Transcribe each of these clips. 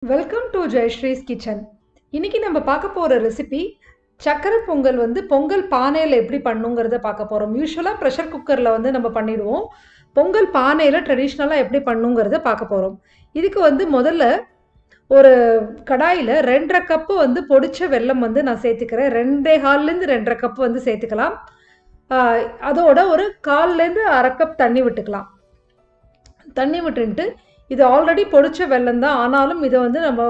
Welcome to Jayasree's kitchen. இன்றைக்கி நம்ம பார்க்க போகிற ரெசிபி சக்கரை பொங்கல் பொங்கல் பானையில் எப்படி பண்ணுங்கிறத பார்க்க போகிறோம். யூஸ்வலாக ப்ரெஷர் குக்கரில் நம்ம பண்ணிவிடுவோம். பொங்கல் பானையில் ட்ரெடிஷ்னலாக எப்படி பண்ணுங்கிறத பார்க்க போகிறோம். இதுக்கு முதல்ல ஒரு கடாயில் 2.5 கப்பு பொடிச்ச வெல்லம் நான் சேர்த்துக்கிறேன். 2.25லேருந்து 2.5 கப்பு சேர்த்துக்கலாம். அதோட ஒரு 1/4லேருந்து 1/2 கப் தண்ணி விட்டுக்கலாம். தண்ணி விட்டுன்ட்டு இது ஆல்ரெடி பொடிச்ச வெல்லம் தான், ஆனாலும் இதை நம்ம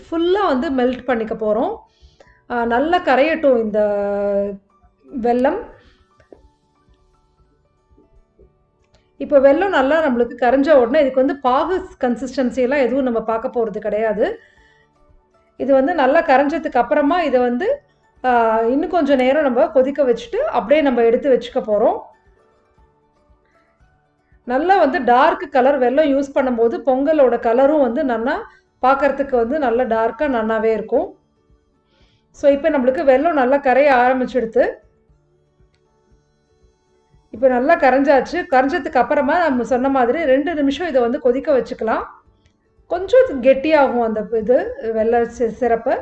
ஃபுல்லாக மெல்ட் பண்ணிக்க போகிறோம். நல்லா கரையட்டும் இந்த வெல்லம். இப்போ வெல்லம் நல்லா நம்மளுக்கு கரைஞ்ச உடனே இதுக்கு பாகு கன்சிஸ்டன்சியெல்லாம் எதுவும் நம்ம பார்க்க போகிறது கிடையாது. இது நல்லா கரைஞ்சதுக்கு அப்புறமா இதை இன்னும் கொஞ்சம் நேரம் நம்ம கொதிக்க வச்சுட்டு அப்படியே நம்ம எடுத்து வச்சுக்க போகிறோம். நல்லா டார்க் கலர் வெல்லம் யூஸ் பண்ணும்போது பொங்கலோட கலரும் நல்லா பார்க்குறதுக்கு நல்லா டார்க்காக நல்லாவே இருக்கும். ஸோ இப்போ நம்மளுக்கு வெல்லம் நல்லா கரைய ஆரம்பிச்சுடுத்து. இப்போ நல்லா கரைஞ்சாச்சு. கரைஞ்சதுக்கு அப்புறமா நம்ம சொன்ன மாதிரி 2 நிமிஷம் இதை கொதிக்க வச்சுக்கலாம். கொஞ்சம் கெட்டியாகும் அந்த இது வெல்ல சிரப்பு.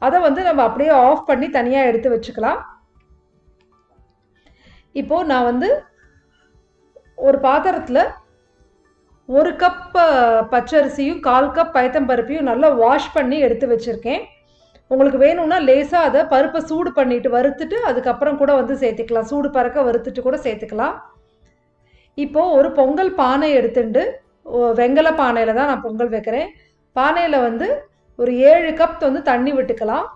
அதை நம்ம அப்படியே ஆஃப் பண்ணி தனியாக எடுத்து வச்சுக்கலாம். இப்போது நான் ஒரு பாத்திரத்தில் 1 கப் பச்சரிசியும் 1/4 கப் பயத்தம்பருப்பையும் நல்லா வாஷ் பண்ணி எடுத்து வச்சுருக்கேன். உங்களுக்கு வேணும்னா லேசாக அதை பருப்பை சூடு பண்ணிவிட்டு வறுத்துட்டு அதுக்கப்புறம் கூட சேர்த்துக்கலாம். சூடு பறக்க வறுத்துட்டு கூட சேர்த்துக்கலாம். இப்போது ஒரு பொங்கல் பானை எடுத்துட்டு, வெங்கல பானையில் தான் நான் பொங்கல் வைக்கிறேன். பானையில் ஒரு 7 கப் தண்ணி விட்டுக்கலாம்.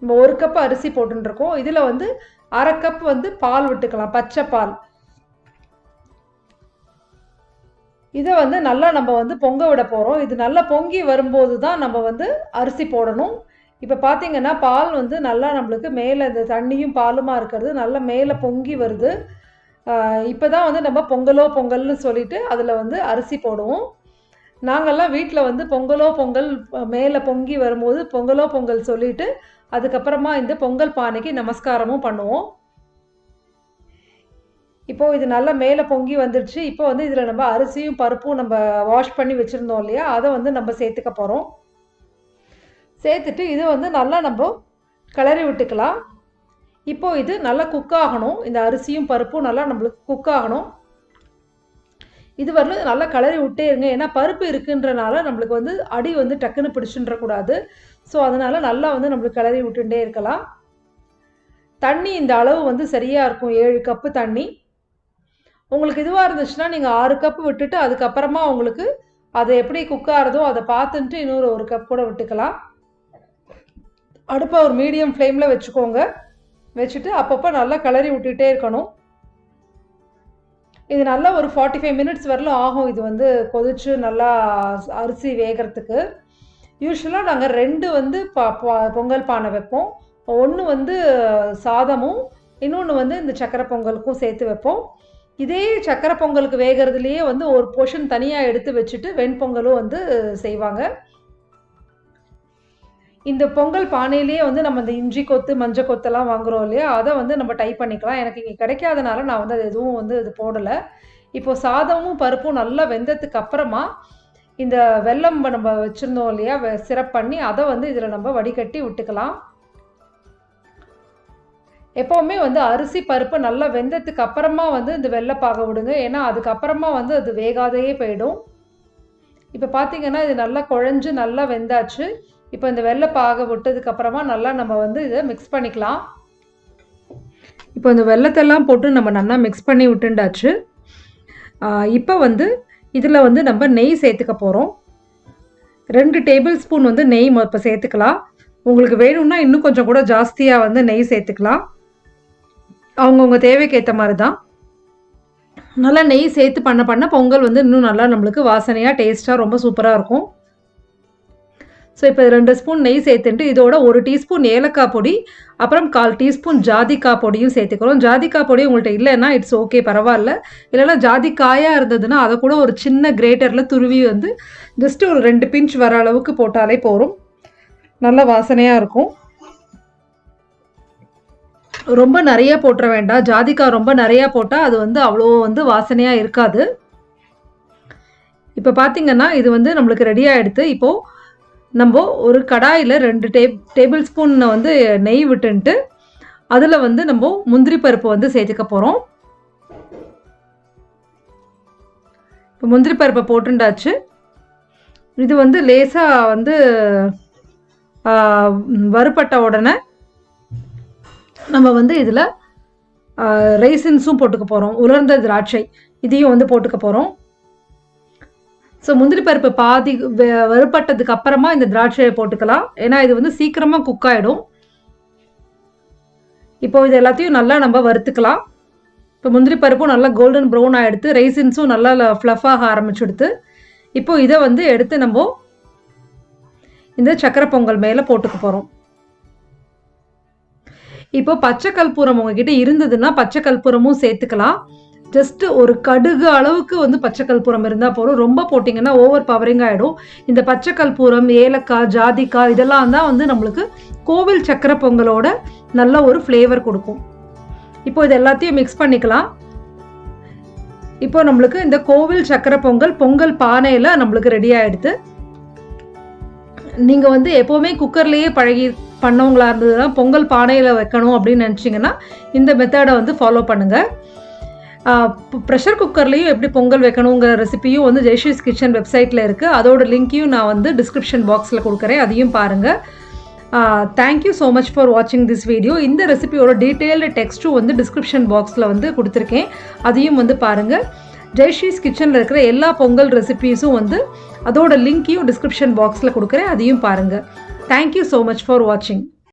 நம்ம 1 கப் அரிசி போட்டுருக்கோம். இதில் 1/2 கப் பால் விட்டுக்கலாம், பச்சை பால். இதை நல்லா நம்ம பொங்க விட போகிறோம். இது நல்லா பொங்கி வரும்போது தான் நம்ம அரிசி போடணும். இப்போ பார்த்தீங்கன்னா பால் நல்லா நம்மளுக்கு மேலே இந்த தண்ணியும் பாலுமாக இருக்கிறது நல்லா மேலே பொங்கி வருது. இப்போ தான் நம்ம பொங்கல்னு சொல்லிட்டு அதில் அரிசி போடுவோம். நாங்கள்லாம் வீட்டில் பொங்கலோ பொங்கல் மேலே பொங்கி வரும்போது பொங்கலோ பொங்கல் சொல்லிவிட்டு அதுக்கப்புறமா இந்த பொங்கல் பானைக்கு நமஸ்காரமும் பண்ணுவோம். இப்போது இது நல்லா மேலே பொங்கி வந்துடுச்சு. இப்போ இதில் நம்ம அரிசியும் பருப்பும் நம்ம வாஷ் பண்ணி வச்சுருந்தோம் இல்லையா, அதை நம்ம சேர்த்துக்க போகிறோம். சேர்த்துட்டு இது நல்லா நம்ம கிளறி விட்டுக்கலாம். இப்போது இது நல்லா குக் ஆகணும். இந்த அரிசியும் பருப்பும் நல்லா நம்மளுக்கு குக் ஆகணும். இது வரலும் நல்லா கிளறி விட்டே இருங்க. ஏன்னா பருப்பு இருக்குன்றனால நம்மளுக்கு அடி டக்குன்னு பிடிச்சுன்றக்கூடாது. ஸோ அதனால் நல்லா நம்மளுக்கு கிளறி விட்டுட்டே இருக்கலாம். தண்ணி இந்த அளவு சரியாக இருக்கும், 7 கப்பு தண்ணி. உங்களுக்கு இதுவாக இருந்துச்சுன்னா நீங்கள் 6 கப்பு விட்டுட்டு அதுக்கப்புறமா உங்களுக்கு அதை எப்படி குக் ஆகிறதோ அதை பார்த்துட்டு இன்னொரு 1 கப் கூட விட்டுக்கலாம். அடுப்பை ஒரு மீடியம் ஃப்ளேமில் வச்சுக்கோங்க. வச்சுட்டு அப்பப்போ நல்லா கிளறி விட்டுட்டே இருக்கணும். இது நல்லா ஒரு 45 மினிட்ஸ் வரலும் ஆகும். இது கொதிச்சு நல்லா அரிசி வேகிறதுக்கு. யூஸ்வலாக நாங்கள் 2 பொங்கல் பானை வைப்போம். ஒன்று சாதமும் இன்னொன்று இந்த சக்கரை பொங்கலுக்கும் சேர்த்து வைப்போம். இதே சக்கரை பொங்கலுக்கு வேகிறதுலையே ஒரு போர்ஷன் தனியாக எடுத்து வச்சுட்டு வெண்பொங்கலும் செய்வாங்க. இந்த பொங்கல் பானையிலேயே நம்ம இந்த இஞ்சி கொத்து மஞ்சள் கொத்தெல்லாம் வாங்குகிறோம் இல்லையா, அதை நம்ம டைப் பண்ணிக்கலாம். எனக்கு இங்கே கிடைக்காதனால நான் அது எதுவும் இது போடலை. இப்போது சாதமும் பருப்பும் நல்லா வெந்ததுக்கு அப்புறமா இந்த வெல்லம் நம்ம வச்சுருந்தோம் இல்லையா, சிரப் பண்ணி அதை இதில் நம்ம வடிகட்டி விட்டுக்கலாம். எப்போவுமே அரிசி பருப்பு நல்லா வெந்ததுக்கு அப்புறமா இந்த வெள்ளைப்பாக விடுங்க. ஏன்னா அதுக்கப்புறமா அது வேகாதையே போயிடும். இப்போ பார்த்தீங்கன்னா இது நல்லா குழஞ்சு நல்லா வெந்தாச்சு. இப்போ இந்த வெள்ளைப்பாக விட்டதுக்கப்புறமா நல்லா நம்ம இதை மிக்ஸ் பண்ணிக்கலாம். இப்போ இந்த வெள்ளத்தெல்லாம் போட்டு நம்ம நல்லா மிக்ஸ் பண்ணி விட்டுண்டாச்சு. இப்போ இதில் நம்ம நெய் சேர்த்துக்க போகிறோம். 2 டேபிள் ஸ்பூன் நெய் இப்போ சேர்த்துக்கலாம். உங்களுக்கு வேணும்னா இன்னும் கொஞ்சம் கூட ஜாஸ்தியாக நெய் சேர்த்துக்கலாம். அவங்கவுங்க தேவைக்கு ஏற்ற மாதிரி தான். நல்லா நெய் சேர்த்து பண்ண பொங்கல் இன்னும் நல்லா நம்மளுக்கு வாசனையாக டேஸ்ட்டாக ரொம்ப சூப்பராக இருக்கும். ஸோ இப்போ 2 ஸ்பூன் நெய் சேர்த்துட்டு இதோட 1 டீஸ்பூன் ஏலக்காய் பொடி, அப்புறம் 1/4 டீஸ்பூன் ஜாதிக்காய் பொடியும் சேர்த்துக்கிறோம். ஜாதிக்காய் பொடி உங்கள்கிட்ட இல்லைன்னா இட்ஸ் ஓகே, பரவாயில்ல. இல்லைன்னா ஜாதிக்காயாக இருந்ததுன்னா அதை கூட ஒரு சின்ன கிரேட்டரில் துருவி ஜஸ்ட்டு ஒரு 2 பிஞ்ச் வர அளவுக்கு போட்டாலே போதும். நல்ல வாசனையாக இருக்கும். ரொம்ப நிறைய போட்டுற வேண்டாம். ஜாதிக்காய் ரொம்ப நிறையா போட்டால் அது அவ்வளோ வாசனையாக இருக்காது. இப்போ பார்த்திங்கன்னா இது வந்து நம்மளுக்கு ரெடி ஆகிடுது. இப்போது நம்ம ஒரு கடாயில் 2 டேபிள் ஸ்பூன் வந்து நெய் விட்டுன்ட்டு அதில் வந்து நம்ம முந்திரி பருப்பு வந்து சேர்த்துக்க போகிறோம். இப்போ முந்திரி பருப்பை போட்டுண்டாச்சு. இது வந்து லேசாக வந்து வறுபட்ட உடனே நம்ம வந்து இதில் ரைசின்ஸும் போட்டுக்க போகிறோம். உலர்ந்த திராட்சை இதையும் வந்து போட்டுக்க போகிறோம். ஸோ முந்திரி பருப்பு பாதி வறுபட்டதுக்கு அப்புறமா இந்த திராட்சையை போட்டுக்கலாம். ஏன்னா இது வந்து சீக்கிரமாக குக் ஆகிடும். இப்போ இது எல்லாத்தையும் நல்லா நம்ம வறுத்துக்கலாம். இப்போ முந்திரி பருப்பும் நல்லா கோல்டன் ப்ரௌன் ஆகிடுத்து. ரைசின்ஸும் நல்லா ஃப்ளஃபாக ஆரம்பிச்சுடுத்து. இப்போ இதை வந்து எடுத்து நம்ம இந்த சக்கரை பொங்கல் மேலே போட்டுக்க போகிறோம். இப்போ பச்சை கற்பூரம் உங்ககிட்ட இருந்ததுன்னா பச்சை கற்பூரமும் சேர்த்துக்கலாம். ஜஸ்ட்டு ஒரு கடுகு அளவுக்கு வந்து பச்சை கற்பூரம் இருந்தால் போதும். ரொம்ப போட்டிங்கன்னா ஓவர் பவரிங் ஆகிடும். இந்த பச்சை கற்பூரம், ஏலக்காய், ஜாதிக்காய் இதெல்லாம் தான் வந்து நம்மளுக்கு கோவில் சக்கரை பொங்கலோட நல்ல ஒரு ஃப்ளேவர் கொடுக்கும். இப்போ இது எல்லாத்தையும் மிக்ஸ் பண்ணிக்கலாம். இப்போ நம்மளுக்கு இந்த கோவில் சக்கரை பொங்கல் பானையில் நம்மளுக்கு ரெடி ஆகிடுது. நீங்கள் வந்து எப்போவுமே குக்கர்லேயே பழகி பண்ணவங்களா இருந்ததுன்னா பொங்கல் பானையில் வைக்கணும் அப்படின்னு நினச்சிங்கன்னா இந்த மெத்தடை வந்து ஃபாலோ பண்ணுங்கள். ப்ரெஷர் குக்கர்லேயும் எப்படி பொங்கல் வைக்கணுங்கிற ரெசிபியும் வந்து ஜெயஸ்ரீஸ் கிச்சன் வெப்சைட்டில் இருக்குது. அதோட லிங்க்கையும் நான் வந்து டிஸ்கிரிப்ஷன் பாக்ஸில் கொடுக்குறேன், அதையும் பாருங்கள். தேங்க்யூ ஸோ மச் ஃபார் வாட்சிங் திஸ் வீடியோ. இந்த ரெசிபியோட டீட்டெயில்டு டெக்ஸ்ட்டும் வந்து டிஸ்கிரிப்ஷன் பாக்ஸில் வந்து கொடுத்துருக்கேன், அதையும் வந்து பாருங்கள். ஜெயஸ்ரீஸ் கிச்சனில் இருக்கிற எல்லா பொங்கல் ரெசிபீஸும் வந்து அதோட லிங்க்கையும் டிஸ்கிரிப்ஷன் பாக்ஸில் கொடுக்குறேன், அதையும் பாருங்கள். தேங்க்யூ ஸோ மச் ஃபார் வாட்சிங்.